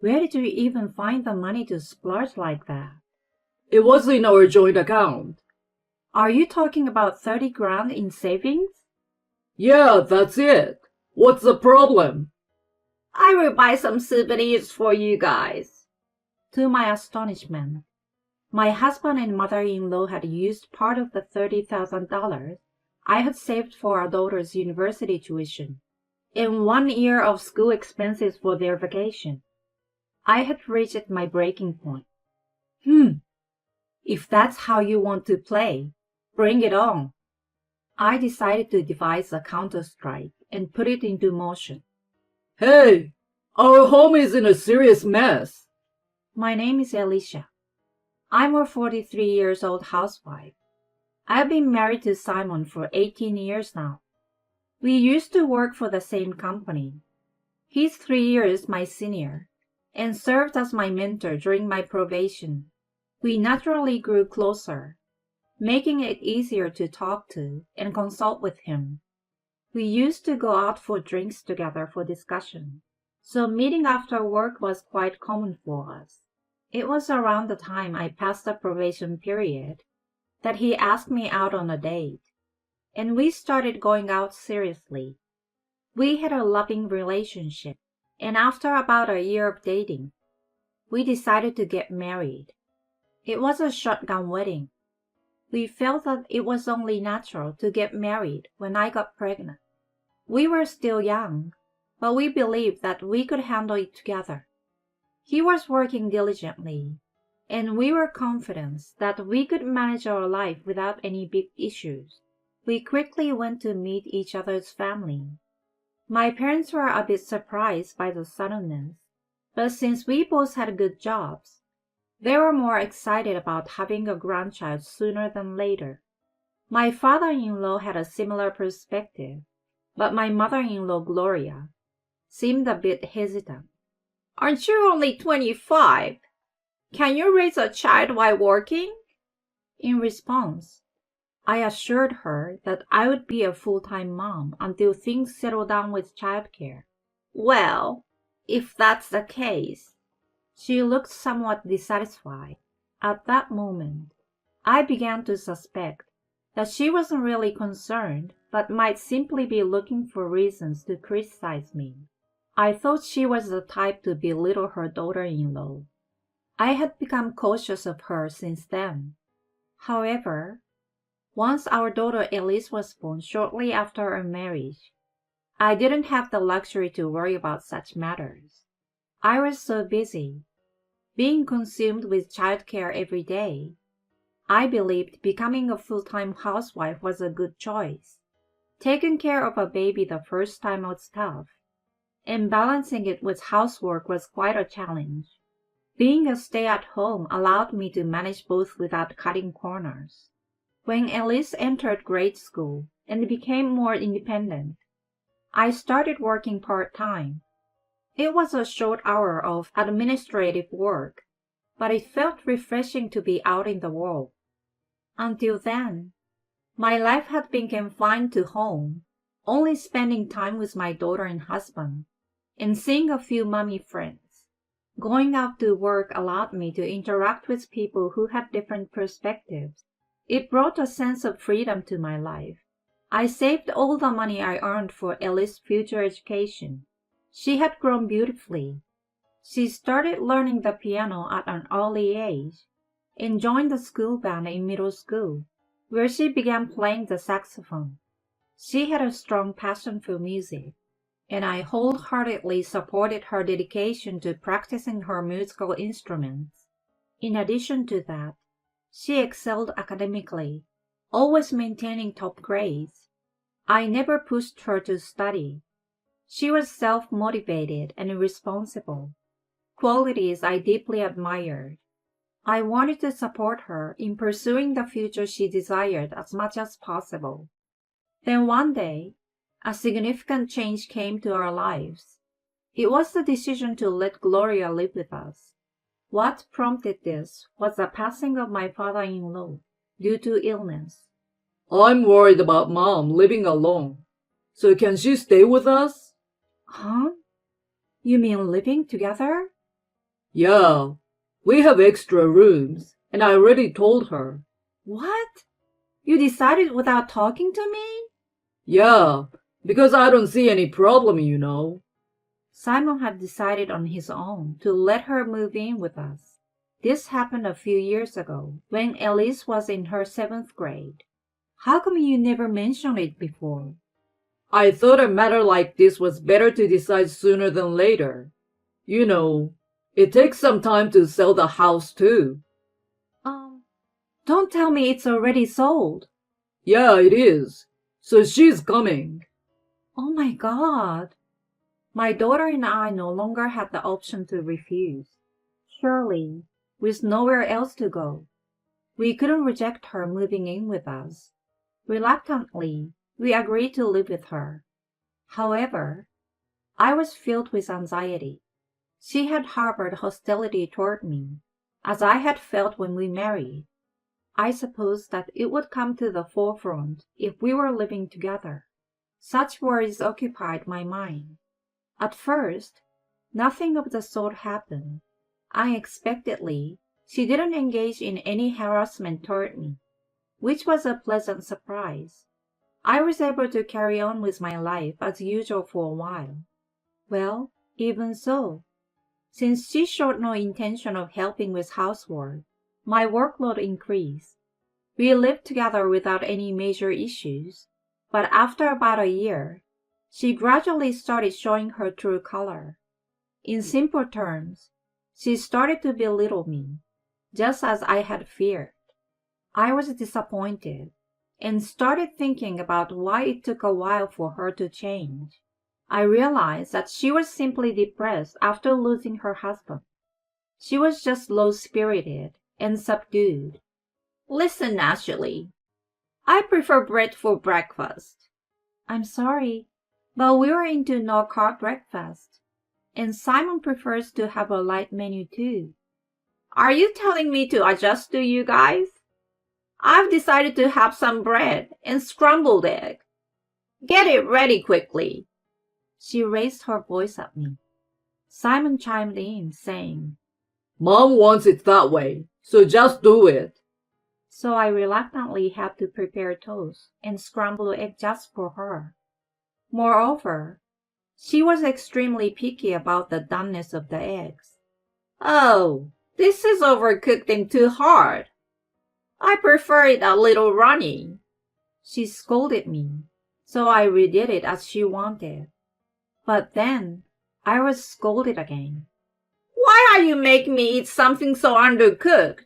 Where did you even find the money to splurge like that? It was in our joint account. Are you talking about 30 grand in savings? Yeah, that's it. What's the problem? I will buy some souvenirs for you guys. To my astonishment, my husband and mother-in-law had used part of the $30,000 I had saved for our daughter's university tuition and 1 year of school expenses for their vacation. I had reached my breaking point. If that's how you want to play, bring it on. I decided to devise a counter-strike and put it into motion. Hey, our home is in a serious mess. My name is Alicia. I'm a 43 years old housewife. I've been married to Simon for 18 years now. We used to work for the same company. He's 3 years my senior and served as my mentor during my probation. We naturally grew closer, making it easier to talk to and consult with him. We used to go out for drinks together for discussion, so meeting after work was quite common for us. It was around the time I passed the probation period that he asked me out on a date, and we started going out seriously. We had a loving relationship, and after about a year of dating, we decided to get married. It was a shotgun wedding. We felt that it was only natural to get married when I got pregnant. We were still young, but we believed that we could handle it together. He was working diligently, and we were confident that we could manage our life without any big issues. We quickly went to meet each other's family. My parents were a bit surprised by the suddenness, but since we both had good jobs, they were more excited about having a grandchild sooner than later. My father-in-law had a similar perspective, but my mother-in-law, Gloria, seemed a bit hesitant. Aren't you only 25? Can you raise a child while working? In response, I assured her that I would be a full-time mom until things settled down with childcare. Well, if that's the case. She looked somewhat dissatisfied. At that moment, I began to suspect that she wasn't really concerned, but might simply be looking for reasons to criticize me. I thought she was the type to belittle her daughter-in-law. I had become cautious of her since then. However, once our daughter Elise was born shortly after our marriage, I didn't have the luxury to worry about such matters. I was so busy, being consumed with childcare every day. I believed becoming a full-time housewife was a good choice. Taking care of a baby the first time was tough, and balancing it with housework was quite a challenge. Being a stay-at-home allowed me to manage both without cutting corners. When Elise entered grade school and became more independent, I started working part-time. It was a short hour of administrative work, but it felt refreshing to be out in the world. Until then, my life had been confined to home, only spending time with my daughter and husband, and seeing a few mommy friends. Going out to work allowed me to interact with people who had different perspectives. It brought a sense of freedom to my life. I saved all the money I earned for Ellie's future education. She had grown beautifully. She started learning the piano at an early age and joined the school band in middle school, where she began playing the saxophone. She had a strong passion for music, and I wholeheartedly supported her dedication to practicing her musical instruments. In addition to that, she excelled academically, always maintaining top grades. I never pushed her to study. She was self-motivated and responsible, qualities I deeply admired. I wanted to support her in pursuing the future she desired as much as possible. Then one day, a significant change came to our lives. It was the decision to let Gloria live with us. What prompted this was the passing of my father-in-law due to illness. I'm worried about Mom living alone. So can she stay with us? Huh? You mean living together? Yeah, we have extra rooms, and I already told her. What? You decided without talking to me? Yeah, because I don't see any problem. Simon had decided on his own to let her move in with us. This happened a few years ago, when Elise was in her 7th grade. How come you never mentioned it before? I thought a matter like this was better to decide sooner than later. It takes some time to sell the house too. Um, don't tell me it's already sold. Yeah, it is. So she's coming. Oh my God. My daughter and I no longer had the option to refuse. Surely, with nowhere else to go, we couldn't reject her moving in with us. Reluctantly, we agreed to live with her. However, I was filled with anxiety. She had harbored hostility toward me, as I had felt when we married. I supposed that it would come to the forefront if we were living together. Such worries occupied my mind. At first, nothing of the sort happened. Unexpectedly, she didn't engage in any harassment toward me, which was a pleasant surprise. I was able to carry on with my life as usual for a while. Well, even so, since she showed no intention of helping with housework, my workload increased. We lived together without any major issues, but after about a year, she gradually started showing her true color. In simple terms, she started to belittle me, just as I had feared. I was disappointed and started thinking about why it took a while for her to change. I realized that she was simply depressed after losing her husband. She was just low-spirited and subdued. Listen, Ashley, I prefer bread for breakfast. I'm sorry, but we're into no-carb breakfast, and Simon prefers to have a light menu too. Are you telling me to adjust to you guys? I've decided to have some bread and scrambled egg. Get it ready quickly. She raised her voice at me. Simon chimed in, saying, Mom wants it that way, so just do it. So I reluctantly had to prepare toast and scrambled egg just for her. Moreover, she was extremely picky about the doneness of the eggs. Oh, this is overcooked and too hard. I prefer it a little runny. She scolded me, so I redid it as she wanted. But then I was scolded again. Why are you making me eat something so undercooked?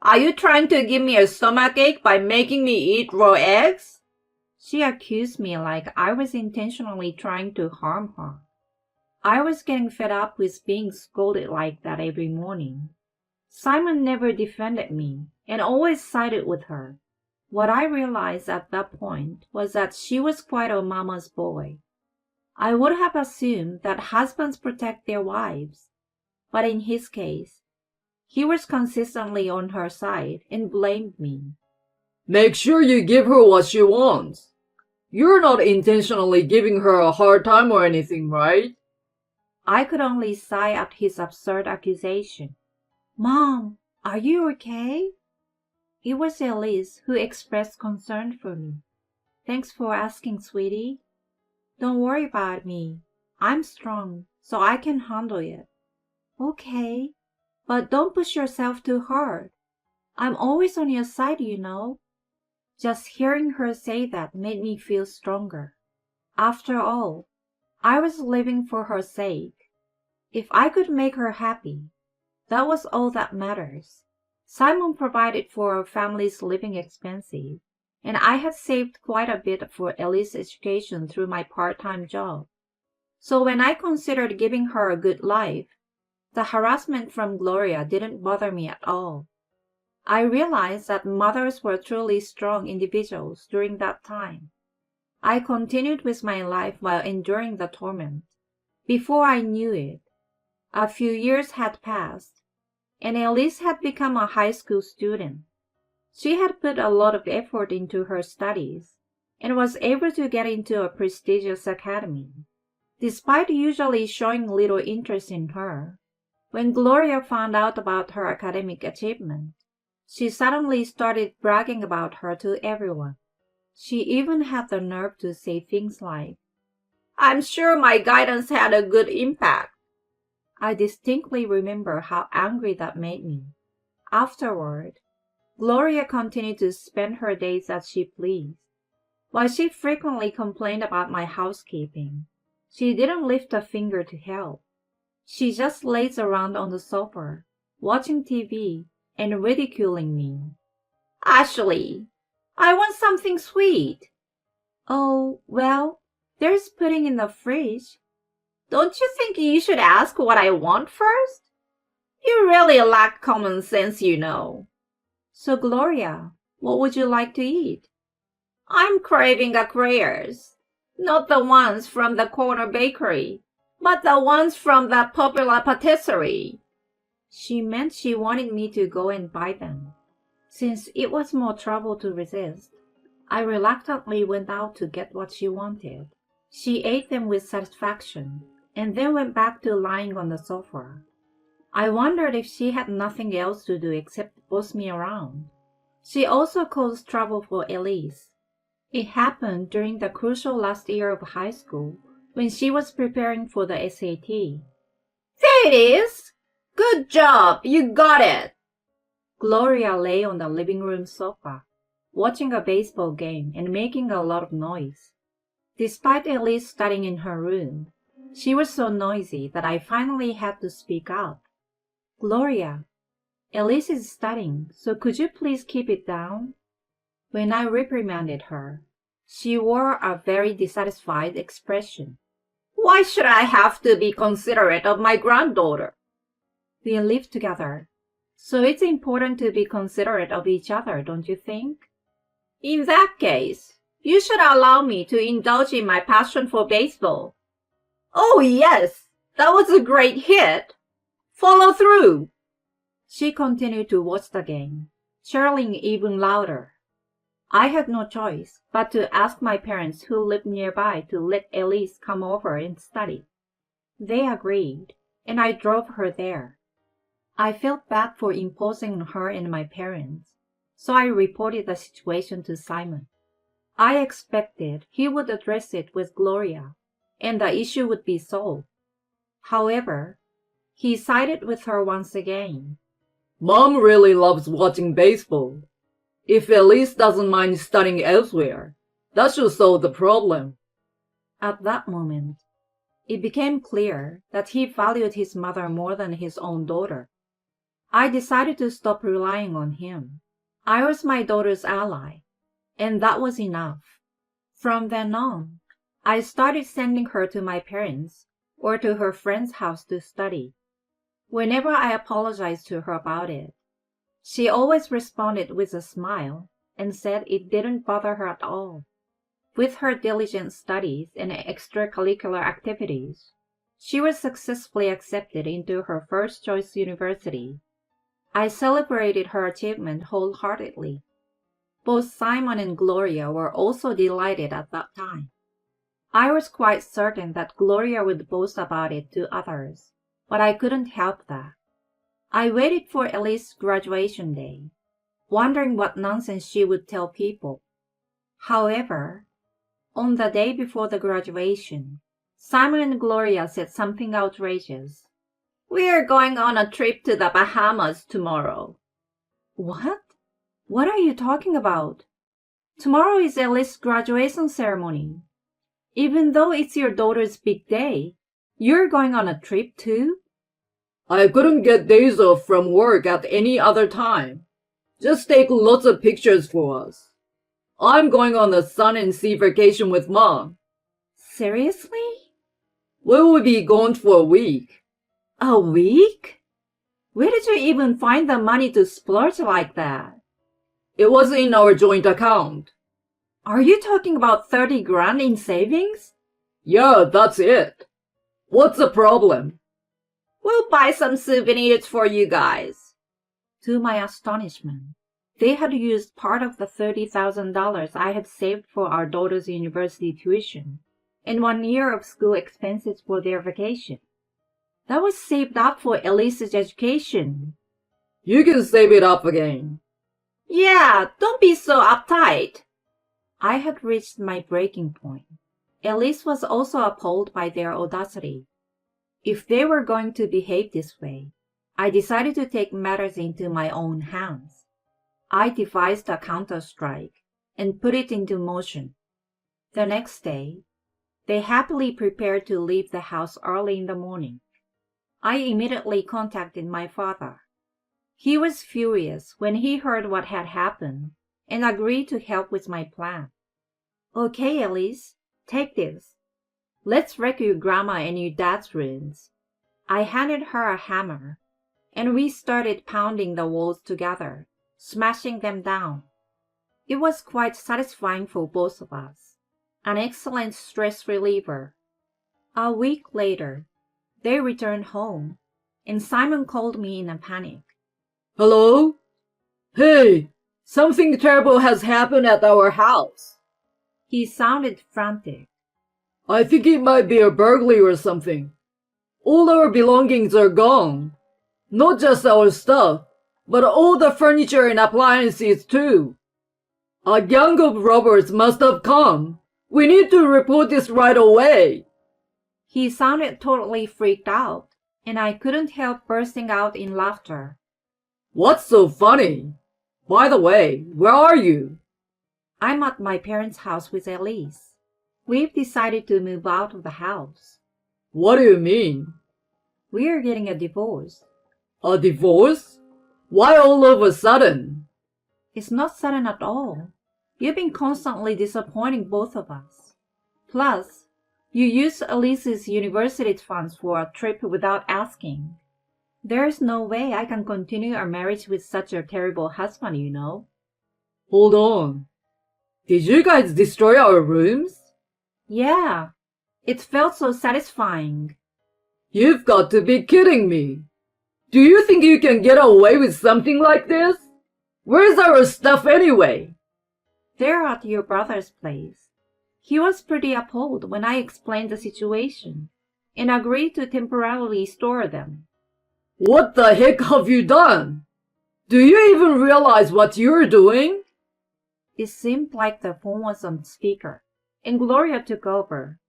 Are you trying to give me a stomachache by making me eat raw eggs? She accused me like I was intentionally trying to harm her. I was getting fed up with being scolded like that every morning. Simon never defended me and always sided with her. What I realized at that point was that she was quite a mama's boy. I would have assumed that husbands protect their wives, but in his case, he was consistently on her side and blamed me. Make sure you give her what she wants. You're not intentionally giving her a hard time or anything, right? I could only sigh at his absurd accusation. Mom, are you okay? It was Elise who expressed concern for me. Thanks for asking, sweetie. Don't worry about me. I'm strong, so I can handle it. Okay, but don't push yourself too hard. I'm always on your side, you know. Just hearing her say that made me feel stronger. After all, I was living for her sake. If I could make her happy, that was all that matters. Simon provided for our family's living expenses, and I had saved quite a bit for Ellie's education through my part-time job. So when I considered giving her a good life, the harassment from Gloria didn't bother me at all. I realized that mothers were truly strong individuals during that time. I continued with my life while enduring the torment. Before I knew it, a few years had passed, and Elise had become a high school student. She had put a lot of effort into her studies and was able to get into a prestigious academy. Despite usually showing little interest in her, When Gloria found out about her academic achievement, she suddenly started bragging about her to everyone. She even had the nerve to say things like, "I'm sure my guidance had a good impact." I distinctly remember how angry that made me. Afterward, Gloria continued to spend her days as she pleased. While she frequently complained about my housekeeping, she didn't lift a finger to help. She just lays around on the sofa, watching TV and ridiculing me. "Ashley, I want something sweet." "Oh, well, there's pudding in the fridge." "Don't you think you should ask what I want first? You really lack common sense, you know." "So, Gloria, what would you like to eat?" "I'm craving eclairs. Not the ones from the corner bakery, but the ones from the popular patisserie." She meant she wanted me to go and buy them. Since it was more trouble to resist, I reluctantly went out to get what she wanted. She ate them with satisfaction, and then went back to lying on the sofa. I wondered if she had nothing else to do except boss me around. She also caused trouble for Elise. It happened during the crucial last year of high school when she was preparing for the SAT. "There it is! Good job! You got it!" Gloria lay on the living room sofa, watching a baseball game and making a lot of noise. Despite Elise studying in her room, she was so noisy that I finally had to speak up. "Gloria, Elise is studying, so could you please keep it down?" When I reprimanded her, she wore a very dissatisfied expression. "Why should I have to be considerate of my granddaughter?" "We live together, so it's important to be considerate of each other, don't you think?" "In that case, you should allow me to indulge in my passion for baseball." "Oh, yes, that was a great hit. Follow through." She continued to watch the game, cheering even louder. I had no choice but to ask my parents who lived nearby to let Elise come over and study. They agreed, and I drove her there. I felt bad for imposing on her and my parents, so I reported the situation to Simon. I expected he would address it with Gloria, and the issue would be solved. However, he sided with her once again. Mom really loves watching baseball. If Elise doesn't mind studying elsewhere, that should solve the problem." At that moment, it became clear that he valued his mother more than his own daughter. I decided to stop relying on him. I was my daughter's ally, and that was enough. From then on, I started sending her to my parents or to her friend's house to study. Whenever I apologized to her about it, she always responded with a smile and said it didn't bother her at all. With her diligent studies and extracurricular activities, she was successfully accepted into her first choice university. I celebrated her achievement wholeheartedly. Both Simon and Gloria were also delighted at that time. I was quite certain that Gloria would boast about it to others, but I couldn't help that. I waited for Elise's graduation day, wondering what nonsense she would tell people. However, on the day before the graduation, Simon and Gloria said something outrageous. "We're going on a trip to the Bahamas tomorrow." "What? What are you talking about? Tomorrow is Elise's graduation ceremony. Even though it's your daughter's big day, you're going on a trip too?" "I couldn't get days off from work at any other time. Just take lots of pictures for us. I'm going on a sun and sea vacation with Mom." "Seriously? We will be gone for a week." A week? Where did you even find the money to splurge like that?" It was in our joint account. "Are you talking about 30 grand in savings?" Yeah, that's it. What's the problem? "We'll buy some souvenirs for you guys." To my astonishment, they had used part of the $30,000 I had saved for our daughter's university tuition and 1 year of school expenses for their vacation. That was saved up for Elise's education. You can save it up again. Yeah, don't be so uptight. I had reached my breaking point. Elise was also appalled by their audacity. If they were going to behave this way, I decided to take matters into my own hands. I devised a counter-strike and put it into motion. The next day, they happily prepared to leave the house early in the morning. I immediately contacted my father. He was furious when he heard what had happened and agreed to help with my plan. Okay, Elise, take this. Let's wreck your grandma and your dad's ruins. I handed her a hammer, and we started pounding the walls together, smashing them down. It was quite satisfying for both of us. An excellent stress reliever. A week later, they returned home, and Simon called me in a panic. Hello? Hey, something terrible has happened at our house. He sounded frantic. I think it might be a burglary or something. All our belongings are gone. Not just our stuff, but all the furniture and appliances too. A gang of robbers must have come. We need to report this right away. He sounded totally freaked out, and I couldn't help bursting out in laughter. What's so funny? By the way, where are you? I'm at my parents' house with Elise. We've decided to move out of the house. What do you mean? We're getting a divorce. A divorce? Why all of a sudden? It's not sudden at all. You've been constantly disappointing both of us. Plus, you used Elise's university funds for a trip without asking. There's no way I can continue our marriage with such a terrible husband, you know. Hold on. Did you guys destroy our rooms? Yeah, it felt so satisfying. You've got to be kidding me. Do you think you can get away with something like this? Where's our stuff anyway? They're at your brother's place. He was pretty appalled when I explained the situation and agreed to temporarily store them. What the heck have you done? Do you even realize what you're doing? It seemed like the phone was on speaker, and Gloria took over.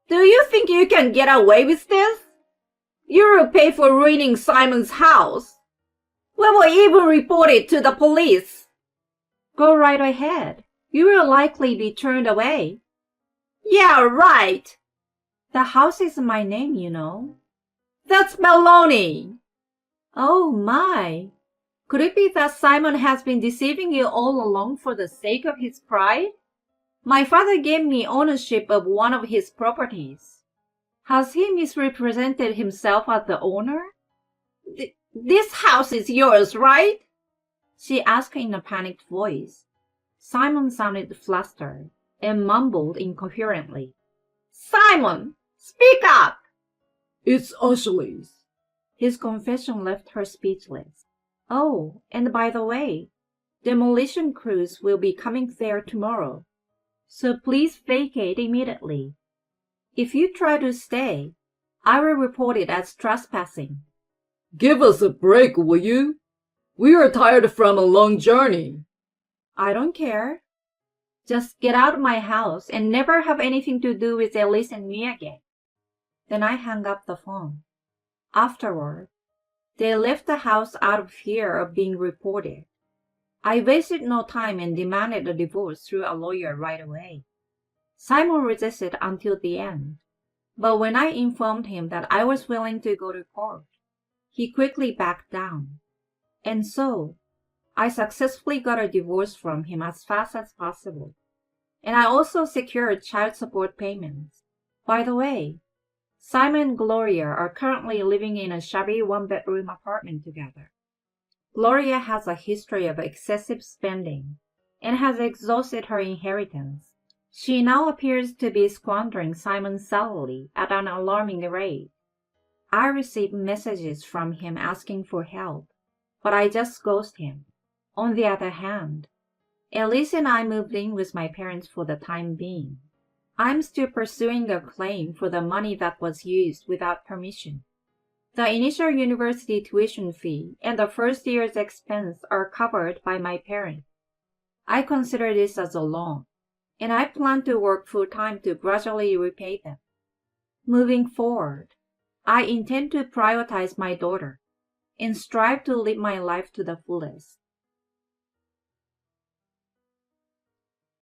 Do you think you can get away with this? You'll pay for ruining Simon's house. We will even report it to the police. Go right ahead. You will likely be turned away. Yeah, right. The house is my name, you know. That's baloney. Oh my. Could it be that Simon has been deceiving you all along for the sake of his pride? My father gave me ownership of one of his properties. Has he misrepresented himself as the owner? This house is yours, right? She asked in a panicked voice. Simon sounded flustered and mumbled incoherently. Simon, speak up! It's Ashley's. His confession left her speechless. Oh, and by the way, demolition crews will be coming there tomorrow, so please vacate immediately. If you try to stay, I will report it as trespassing. Give us a break, will you? We are tired from a long journey. I don't care. Just get out of my house and never have anything to do with Elise and me again. Then I hung up the phone. Afterward, they left the house out of fear of being reported. I wasted no time and demanded a divorce through a lawyer right away. Simon resisted until the end, but when I informed him that I was willing to go to court, he quickly backed down. And so, I successfully got a divorce from him as fast as possible. And I also secured child support payments. By the way, Simon and Gloria are currently living in a shabby one-bedroom apartment together. Gloria has a history of excessive spending and has exhausted her inheritance. She now appears to be squandering Simon's salary at an alarming rate. I received messages from him asking for help, but I just ghosted him. On the other hand, Elise and I moved in with my parents for the time being. I'm still pursuing a claim for the money that was used without permission. The initial university tuition fee and the first year's expense are covered by my parents. I consider this as a loan, and I plan to work full-time to gradually repay them. Moving forward, I intend to prioritize my daughter and strive to live my life to the fullest.